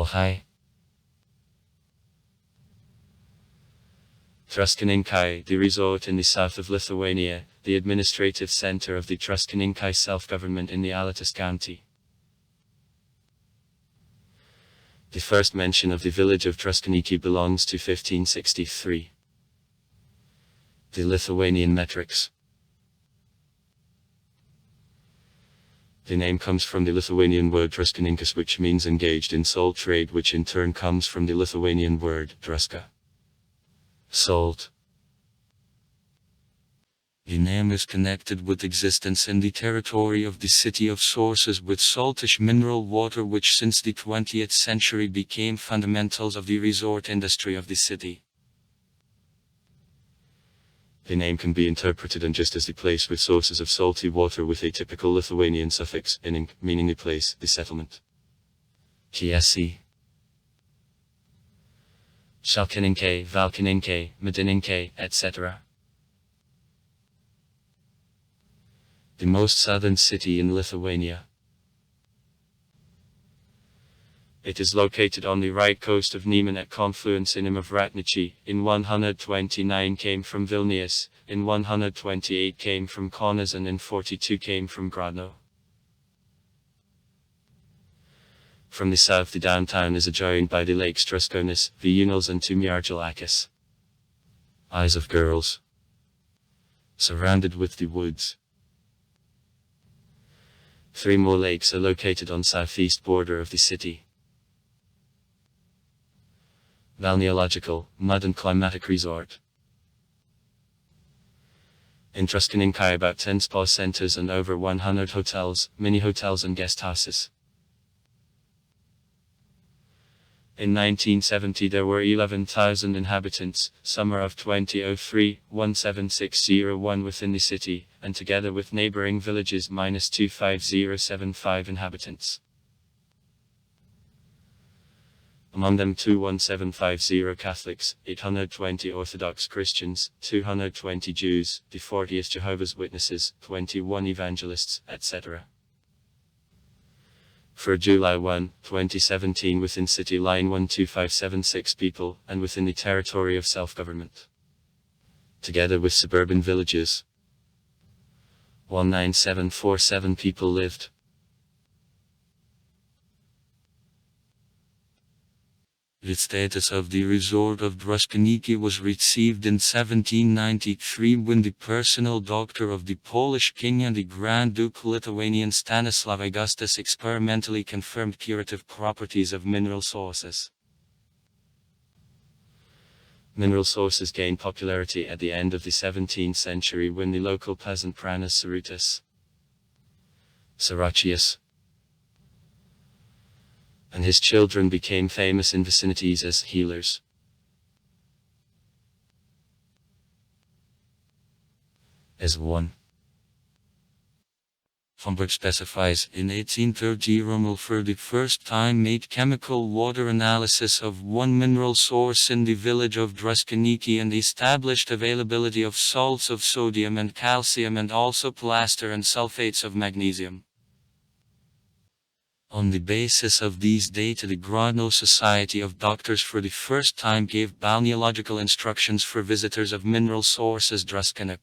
Ohai. Druskininkai, the resort in the south of Lithuania, the administrative center of the Druskininkai self-government in the Alytus county. The first mention of the village of Druskininkai belongs to 1563. The Lithuanian metrics. The name comes from the Lithuanian word druskininkas, which means engaged in salt trade, which in turn comes from the Lithuanian word druska, salt. The name is connected with existence in the territory of the city of sources with saltish mineral water, which since the 20th century became fundamentals of the resort industry of the city. The name can be interpreted in just as the place with sources of salty water, with a typical Lithuanian suffix -ing, meaning the place, the settlement. TSC. Shalkininkai, Valkininkai, Medininkai, etc. The most southern city in Lithuania. It is located on the right coast of Neman at confluence in of Ratnichi. In 129 came from Vilnius, in 128 came from Kaunas, and in 42 came from Grodno. From the south, the downtown is adjoined by the lakes Druskonis, Vijūnas and Tumjargelakis. Eyes of girls. Surrounded with the woods. 3 more lakes are located on southeast border of the city. Balneological, mud and climatic resort. In Druskininkai about 10 spa centers and over 100 hotels, mini hotels and guest houses. In 1970 there were 11,000 inhabitants, summer of 2003, 17601 within the city, and together with neighboring villages -25075 inhabitants. Among them 21750 Catholics, 820 Orthodox Christians, 220 Jews, the 40th Jehovah's Witnesses, 21 Evangelists, etc. For July 1, 2017 within city line 12576 people, and within the territory of self-government. Together with suburban villages, 19747 people lived. The status of the resort of Druskininkai was received in 1793 when the personal doctor of the Polish king and the Grand Duke Lithuanian Stanislav Augustus experimentally confirmed curative properties of mineral sources. Mineral sources gained popularity at the end of the 17th century when the local peasant Pranas Sarutis, Sarachius, and his children became famous in vicinities as healers. As one. Fomberg specifies, in 1830 Rommel for the first time made chemical water analysis of one mineral source in the village of Druskininkai and established availability of salts of sodium and calcium and also plaster and sulfates of magnesium. On the basis of these data, the Grodno Society of Doctors for the first time gave balneological instructions for visitors of mineral sources Druskininkai.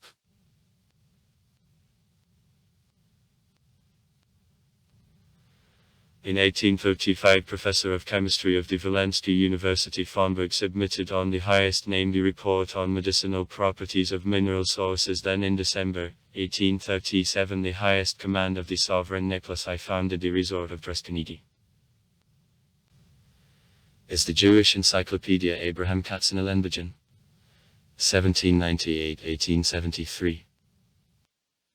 In 1835, Professor of Chemistry of the Valensky University Fomberg submitted on the highest name the report on medicinal properties of mineral sources. Then in December 1837 the highest command of the sovereign Nicholas I founded the resort of Druskininkai. Is the Jewish Encyclopedia Abraham Katzenellenbegen. 1798-1873.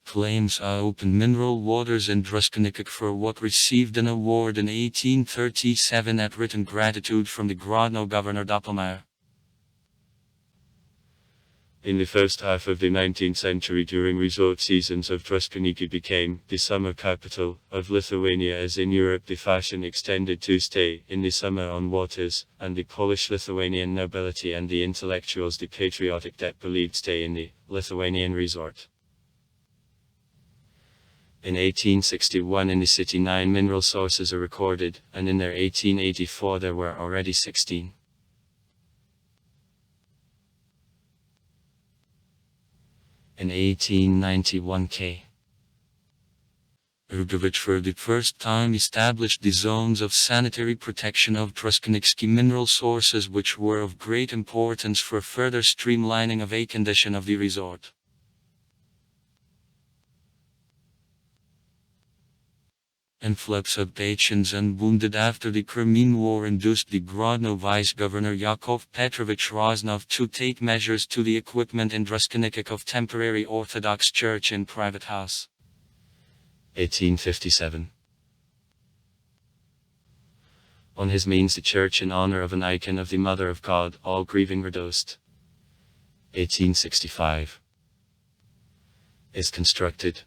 Claims are open mineral waters in Druskininkai for what received an award in 1837 at written gratitude from the Grodno governor Doppelmayr. In the first half of the 19th century, during resort seasons of Druskininkai became the summer capital of Lithuania, as in Europe the fashion extended to stay in the summer on waters, and the Polish-Lithuanian nobility and the intellectuals the patriotic debt believed stay in the Lithuanian resort. In 1861 in the city 9 mineral sources are recorded, and in their 1884 there were already 16. In 1891 K. Erdovich for the first time established the zones of sanitary protection of Druskininkai mineral sources, which were of great importance for further streamlining of a condition of the resort. Influx of patients and wounded after the Crimean War induced the Grodno vice-governor Yakov Petrovich Roznov to take measures to the equipment in Druskininkai of temporary Orthodox church and private house. 1857. On his means the church in honor of an icon of the Mother of God, all grieving reduced. 1865. Is constructed.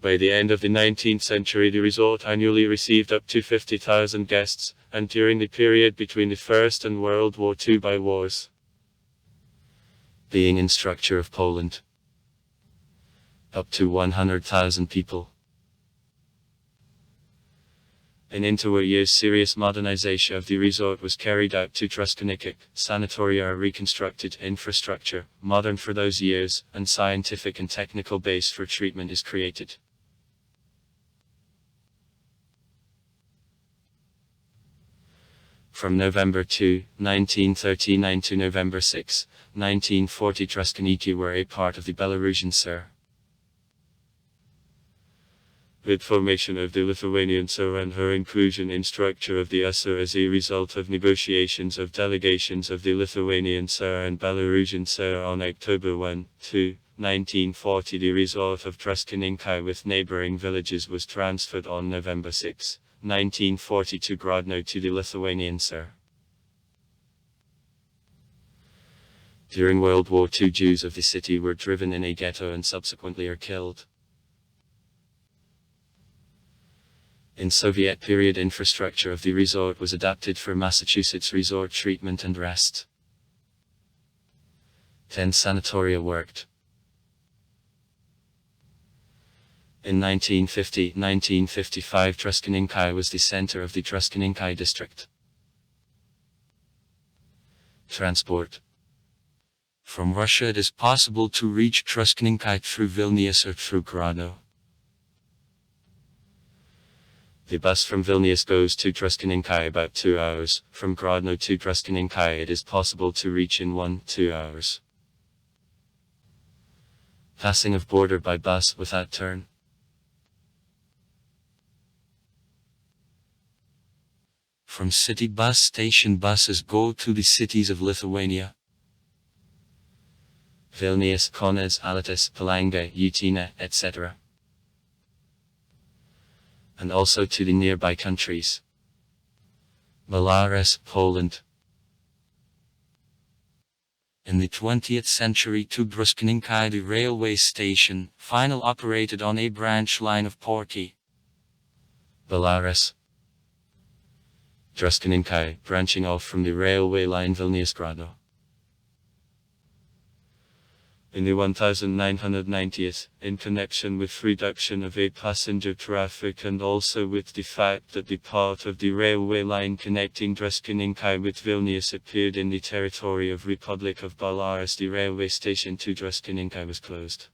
By the end of the 19th century the resort annually received up to 50,000 guests, and during the period between the First and World War II by wars. Being in structure of Poland. Up to 100,000 people. In interwar years serious modernization of the resort was carried out to Druskininkai, sanatoria are reconstructed, infrastructure, modern for those years, and scientific and technical base for treatment is created. From November 2, 1939 to November 6, 1940 Druskininkai were a part of the Belarusian Ser. With formation of the Lithuanian Ser and her inclusion in structure of the USSR as a result of negotiations of delegations of the Lithuanian Ser and Belarusian Ser on October 1, 2, 1940 the resort of Druskininkai with neighboring villages was transferred on November 6, 1940 to Grodno to the Lithuanian Ser. During World War II Jews of the city were driven in a ghetto and subsequently are killed. In Soviet period infrastructure of the resort was adapted for Massachusetts resort treatment and rest. 10 sanatoria worked. In 1950-1955 Druskininkai was the center of the Druskininkai district. Transport. From Russia it is possible to reach Druskininkai through Vilnius or through Grodno. The bus from Vilnius goes to Druskininkai about 2 hours, from Grodno to Druskininkai it is possible to reach in 1-2 hours. Passing of border by bus without turn. From city bus station buses go to the cities of Lithuania. Vilnius, Kaunas, Alytus, Palanga, Utena, etc. And also to the nearby countries. Belarus, Poland. In the 20th century to Druskininkai the railway station, final operated on a branch line of Porky. Belarus. Druskininkai, branching off from the railway line Vilnius-Grodno. In the 1990s, in connection with reduction of a passenger traffic and also with the fact that the part of the railway line connecting Druskininkai with Vilnius appeared in the territory of Republic of Belarus, the railway station to Druskininkai was closed.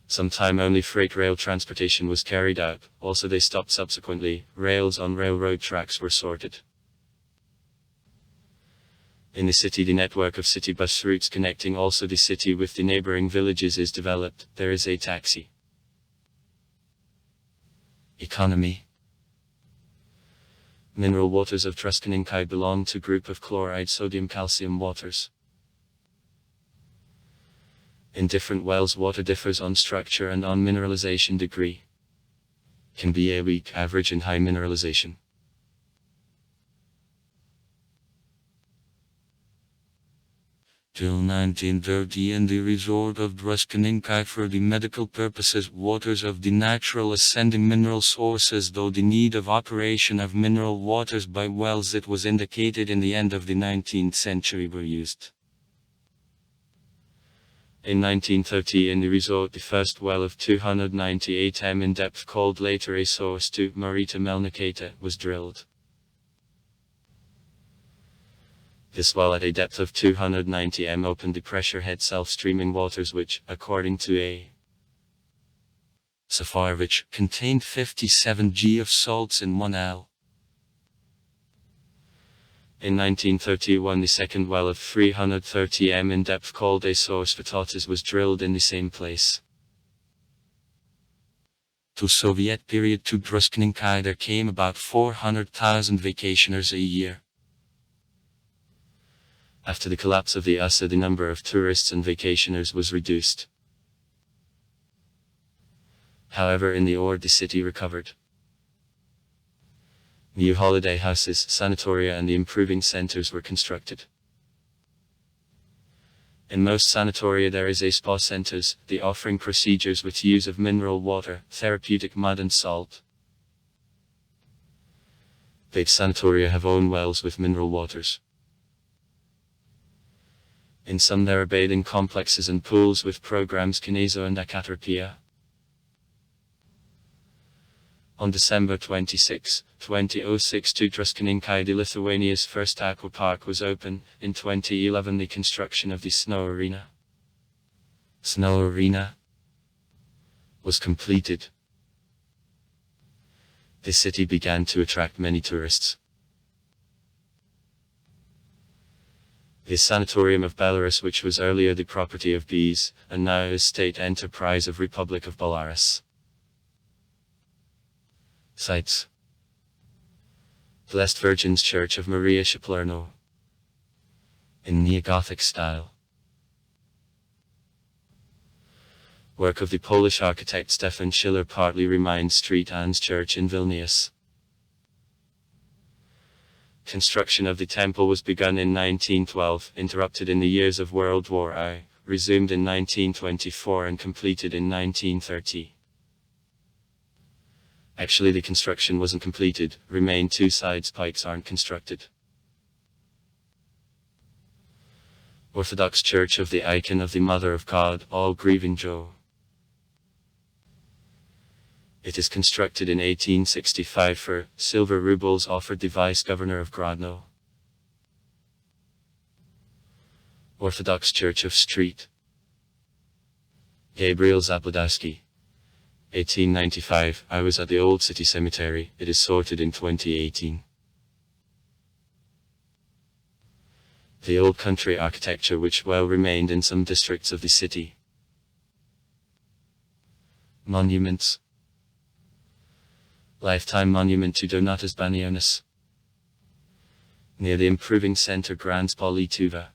Sometime only freight rail transportation was carried out, also they stopped subsequently, rails on railroad tracks were sorted. In the city the network of city bus routes connecting also the city with the neighboring villages is developed, there is a taxi. Economy. Mineral waters of Druskininkai belong to group of chloride sodium calcium waters. In different wells water differs on structure and on mineralization degree. Can be a weak, average and high mineralization. Till 1930 in the resort of Druskininkai for the medical purposes waters of the natural ascending mineral sources, though the need of operation of mineral waters by wells it was indicated in the end of the 19th century were used. In 1930 in the resort the first well of 298 m in depth called later a source to Marita Melnikata was drilled. This well at a depth of 290 m opened the pressure head self-streaming waters which, according to A. Safarovich, contained 57 g of salts in 1 L. In 1931 the second well of 330 m in depth called a source for Tatas was drilled in the same place. To Soviet period to Druskininkai there came about 400,000 vacationers a year. After the collapse of the USA the number of tourists and vacationers was reduced. However in the Ord the city recovered. New holiday houses, sanatoria and the improving centers were constructed. In most sanatoria there is a spa centers, the offering procedures with use of mineral water, therapeutic mud and salt. Big sanatoria have own wells with mineral waters. In some there are bathing complexes and pools with programs Kineso and Akaterapia. On December 26, 2006 to Druskininkai the Lithuania's first aquapark was open. In 2011 the construction of the Snow Arena was completed. The city began to attract many tourists. The Sanatorium of Belarus which was earlier the property of Bees, and now is state enterprise of Republic of Belarus. Sites: Blessed Virgin's Church of Maria Shaplerno in Neo-Gothic style. Work of the Polish architect Stefan Schiller partly reminds St. Anne's Church in Vilnius. Construction of the temple was begun in 1912, interrupted in the years of World War I, resumed in 1924 and completed in 1930. Actually the construction wasn't completed, remain two sides pikes aren't constructed. Orthodox Church of the Icon of the Mother of God, All Grieving Joe. It is constructed in 1865 for silver rubles offered the Vice-Governor of Grodno. Orthodox Church of St. Gabriel Zabludowski. 1895, I was at the Old City Cemetery, it is sorted in 2018. The old country architecture which well remained in some districts of the city. Monuments. Lifetime monument to Donatas Banionis. Near the improving center Grand Spa Lietuva.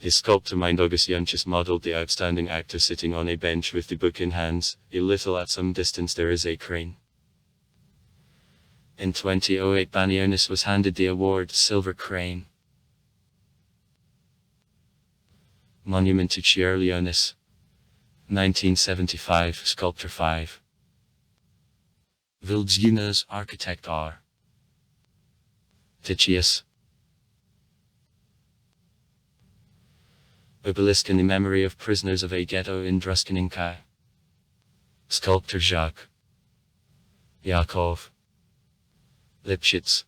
His sculptor Mindaugas Junčius modeled the outstanding actor sitting on a bench with the book in hands. A little at some distance there is a crane. In 2008 Banionis was handed the award Silver Crane. Monument to Čiurlionis. 1975, Sculptor 5. Vildziūnas, Architect R. Ticius. Obelisk in the memory of prisoners of a ghetto in Druskininkai. Sculptor Jacques Yakov Lipschitz.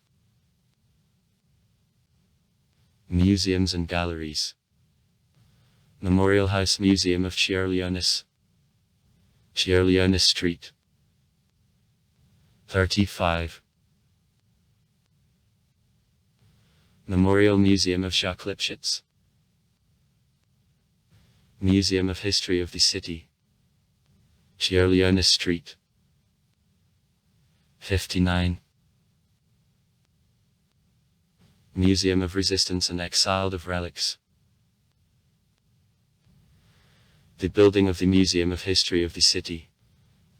Museums and galleries. Memorial House Museum of Čiurlionis. Čiurlionis Street 35. Memorial Museum of Jacques Lipschitz. Museum of History of the City. Čiurlionis Street 59. Museum of Resistance and Exiled of Relics. The building of the Museum of History of the City.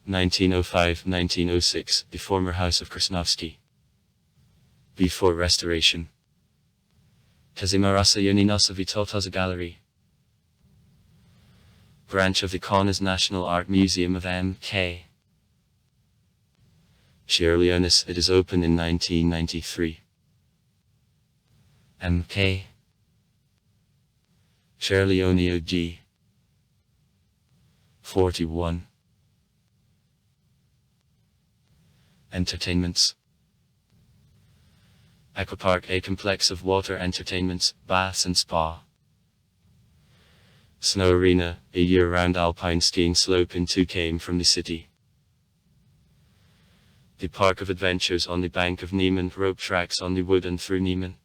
1905-1906, the former House of Krasnovsky. Before restoration. Kazimierza Janinosovi Totoza Gallery. Branch of the Kaunas National Art Museum of M.K. Čiurlionis, it is open in 1993. M.K. Lithuania G. 41. Entertainments. Aquapark, a complex of water entertainments, baths and spa. Snow Arena, a year-round alpine skiing slope in 2 km from the city. The Park of Adventures on the bank of Niemen, rope tracks on the wood and through Niemen.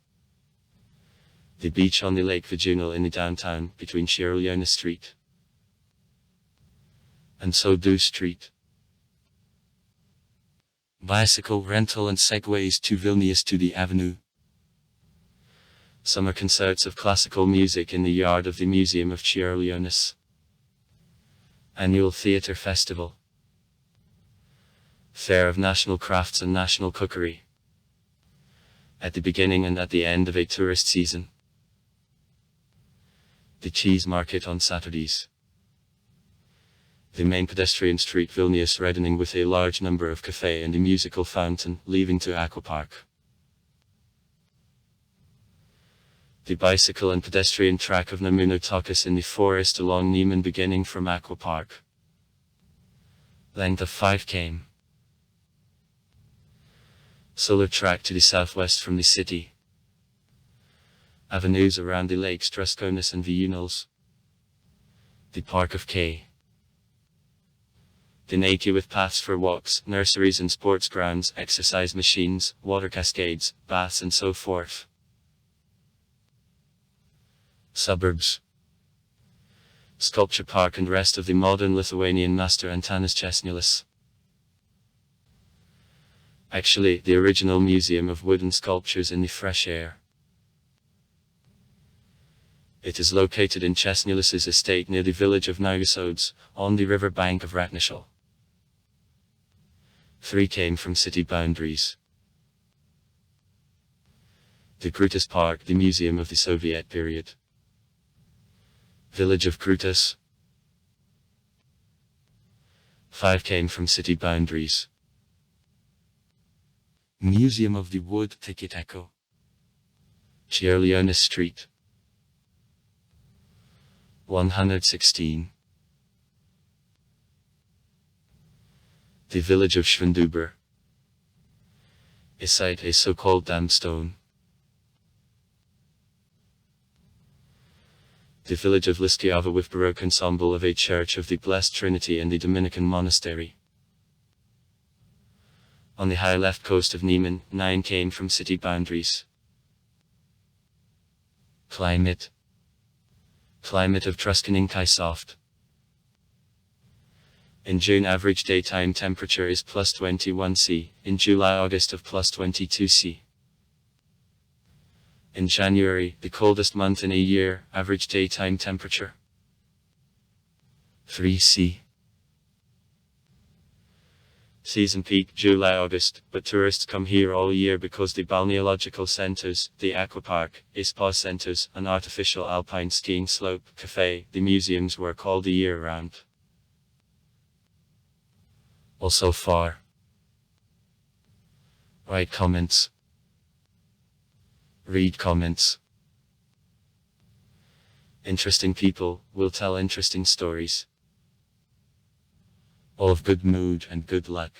The beach on the Lake Vijunal in the downtown, between Lithuania Street and Sodu Street. Bicycle rental and segways to Vilnius to the Avenue. Summer concerts of classical music in the yard of the Museum of Čiurlionis. Annual Theatre Festival. Fair of National Crafts and National Cookery. At the beginning and at the end of a tourist season. The Cheese Market on Saturdays. The main pedestrian street Vilnius reddening with a large number of café and a musical fountain, leaving to Aquapark. The bicycle and pedestrian track of Nemuno Takas in the forest along Niemen beginning from Aquapark. Length of 5 km. Solar track to the southwest from the city. Avenues around the lakes Druskininkai and Vijūnėlis. The Park of K. Dinaki with paths for walks, nurseries and sports grounds, exercise machines, water cascades, baths and so forth. Suburbs. Sculpture Park and rest of the modern Lithuanian master Antanas Česnulis. Actually, the original museum of wooden sculptures in the fresh air. It is located in Česnulis's estate near the village of Naujasods, on the river bank of Ratnešal. 3 km from city boundaries. The Krūtis Park, the museum of the Soviet period. Village of Krūtis. 5 km from city boundaries. Museum of the Wood, Ticket Echo. Čiurlionis Street. 116. The village of Švenduber. A site, a so-called dam stone. The village of Liskiava with Baroque ensemble of a church of the Blessed Trinity and the Dominican monastery. On the high left coast of Niemen, 9 km from city boundaries. Climate. Climate of Druskininkai soft. In June average daytime temperature is +21 C, in July-August of +22 C. In January, the coldest month in a year, average daytime temperature 3 C. Season peak July-August, but tourists come here all year because the balneological centers, the aquapark, spa centers, an artificial alpine skiing slope, cafe, the museums work all the year round. Also far. Write comments. Read comments. Interesting people will tell interesting stories. All of good mood and good luck.